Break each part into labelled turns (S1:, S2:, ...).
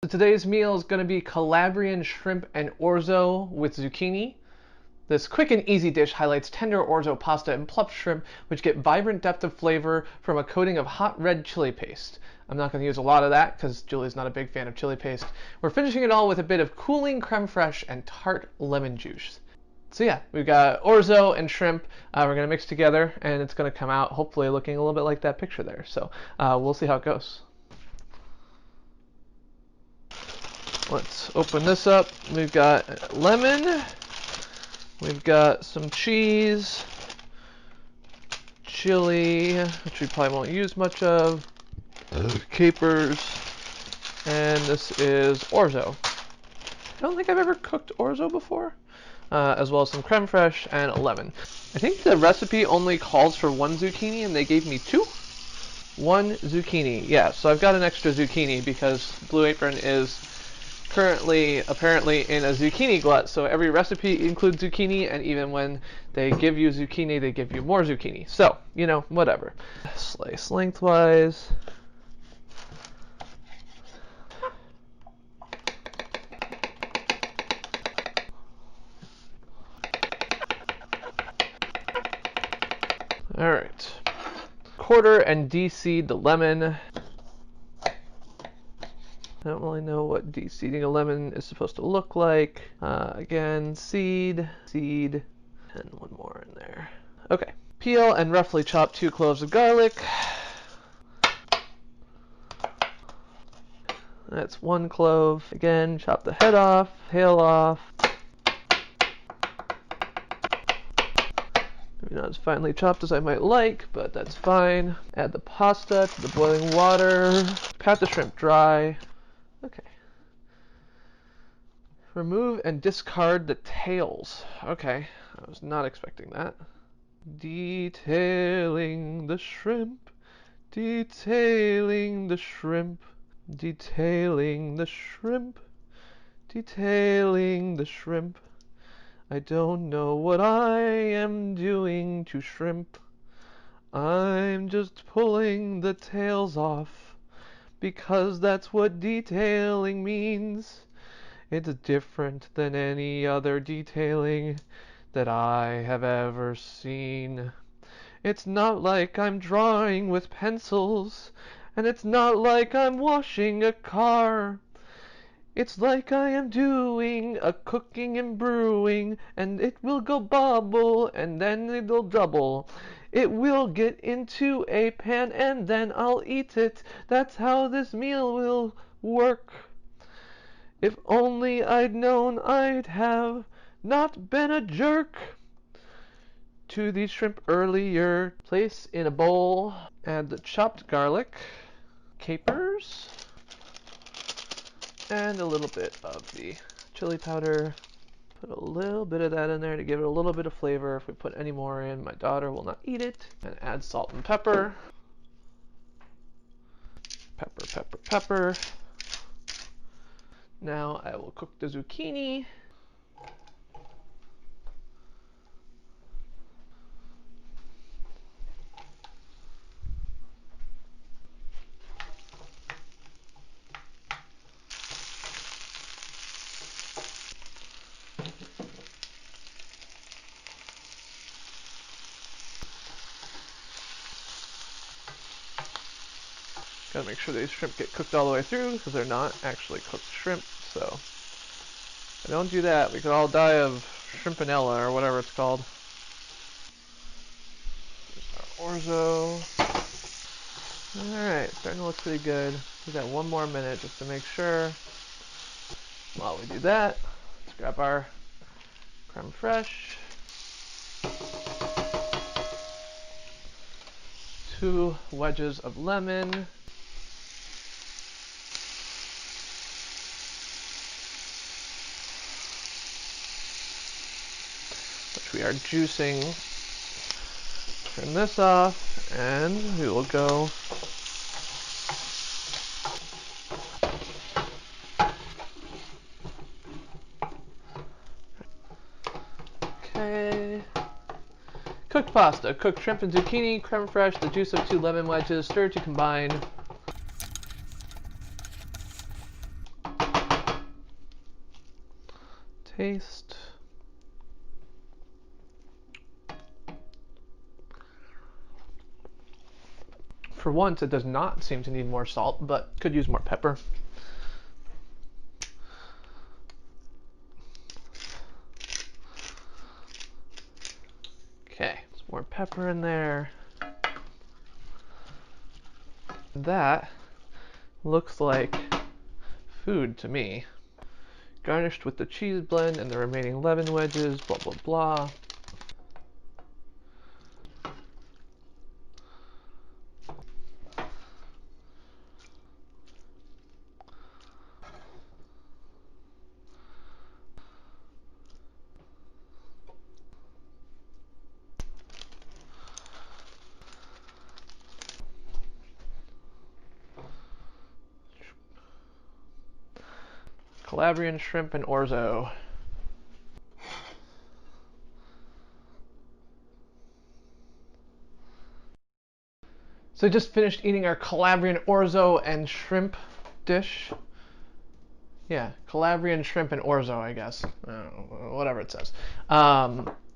S1: So today's meal is going to be Calabrian shrimp and orzo with zucchini. This quick and easy dish highlights tender orzo pasta and plucked shrimp, which get vibrant depth of flavor from a coating of hot red chili paste. I'm not going to use a lot of that because Julie's not a big fan of chili paste. We're finishing it all with a bit of cooling creme fraiche and tart lemon juice. So yeah, we've got orzo and shrimp. We're going to mix together and it's going to come out hopefully looking a little bit like that picture there. So we'll see how it goes. Let's open this up. We've got lemon, we've got some cheese, chili, which we probably won't use much of, capers, and this is orzo. I don't think I've ever cooked orzo before, as well as some creme fraiche and a lemon. I think the recipe only calls for 1 zucchini and they gave me 2. 1 zucchini, yeah, so I've got an extra zucchini because Blue Apron is currently apparently in a zucchini glut, so every recipe includes zucchini, and even when they give you zucchini, they give you more zucchini. So, you know, whatever. Slice lengthwise. All right. Quarter and de-seed the lemon. I don't really know what de-seeding a lemon is supposed to look like. Again, seed, and one more in there. Okay. Peel and roughly chop 2 cloves of garlic. That's 1 clove. Again, chop the head off, tail off. Maybe not as finely chopped as I might like, but that's fine. Add the pasta to the boiling water. Pat the shrimp dry. Okay. Remove and discard the tails. Okay, I was not expecting that. Detailing the shrimp, detailing the shrimp, detailing the shrimp, detailing the shrimp. I don't know what I am doing to shrimp. I'm just pulling the tails off, because that's what detailing means. It's different than any other detailing that I have ever seen. It's not like I'm drawing with pencils, and it's not like I'm washing a car. It's like I am doing a cooking and brewing, and it will go bubble, and then it'll double. It will get into a pan, and then I'll eat it. That's how this meal will work. If only I'd known, I'd have not been a jerk to these shrimp earlier. Place in a bowl, add the chopped garlic, capers, and a little bit of the chili powder. Put a little bit of that in there to give it a little bit of flavor. If we put any more in, my daughter will not eat it. And add salt and pepper. Pepper, pepper, pepper. Now I will cook the zucchini. Gotta make sure these shrimp get cooked all the way through because they're not actually cooked shrimp. So if I don't do that, we could all die of shrimpanella or whatever it's called. There's our orzo. Alright, starting to look pretty good. We got 1 more minute just to make sure. While we do that, let's grab our creme fraiche. 2 wedges of lemon. Which we are juicing. Turn this off, and we will go cooked pasta, cooked shrimp and zucchini, creme fraiche, the juice of 2 lemon wedges, stir to combine. Paste. For once, it does not seem to need more salt, but could use more pepper. Okay, some more pepper in there. That looks like food to me. Garnished with the cheese blend and the remaining lemon wedges, blah, blah, blah. Calabrian shrimp and orzo. So I just finished eating our Calabrian orzo and shrimp dish. Yeah, Calabrian shrimp and orzo, I guess. Whatever it says.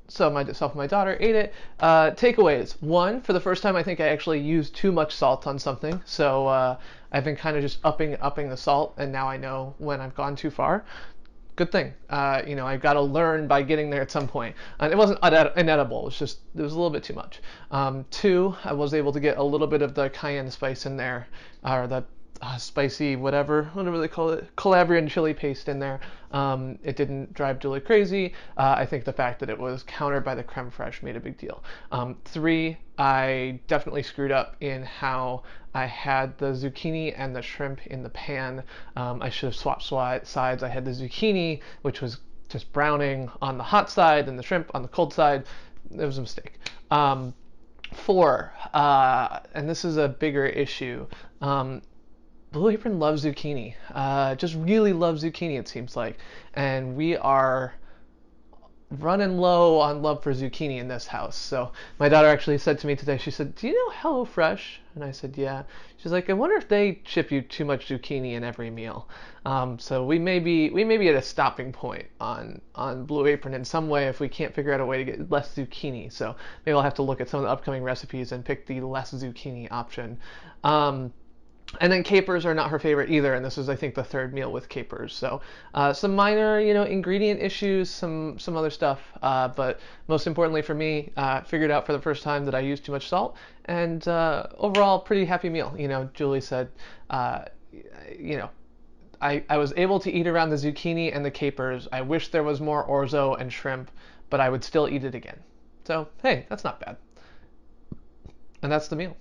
S1: So myself and my daughter ate it. Takeaways. One, for the first time, I think I actually used too much salt on something. So I've been kind of just upping the salt, and now I know when I've gone too far. Good thing. I've got to learn by getting there at some point. And it wasn't inedible. It was a little bit too much. Two, I was able to get a little bit of the cayenne spice in there, or the spicy whatever they call it, Calabrian Chile Paste in there. It didn't drive Julie crazy. I think the fact that it was countered by the Crème Fraîche made a big deal. Three, I definitely screwed up in how I had the zucchini and the shrimp in the pan. I should have swapped sides. I had the zucchini, which was just browning on the hot side, and the shrimp on the cold side. It was a mistake. Four, and this is a bigger issue. Blue Apron loves zucchini. Just really loves zucchini, it seems like. And we are running low on love for zucchini in this house. So my daughter actually said to me today, she said, "Do you know HelloFresh?" And I said, "Yeah." She's like, "I wonder if they ship you too much zucchini in every meal." So we may be at a stopping point on Blue Apron in some way if we can't figure out a way to get less zucchini. So maybe I'll have to look at some of the upcoming recipes and pick the less zucchini option. And then capers are not her favorite either, and this is, I think, the third meal with capers. So some minor, ingredient issues, some other stuff, but most importantly for me, figured out for the first time that I used too much salt, and overall, pretty happy meal. Julie said, I was able to eat around the zucchini and the capers. I wish there was more orzo and shrimp, but I would still eat it again. So, hey, that's not bad. And that's the meal.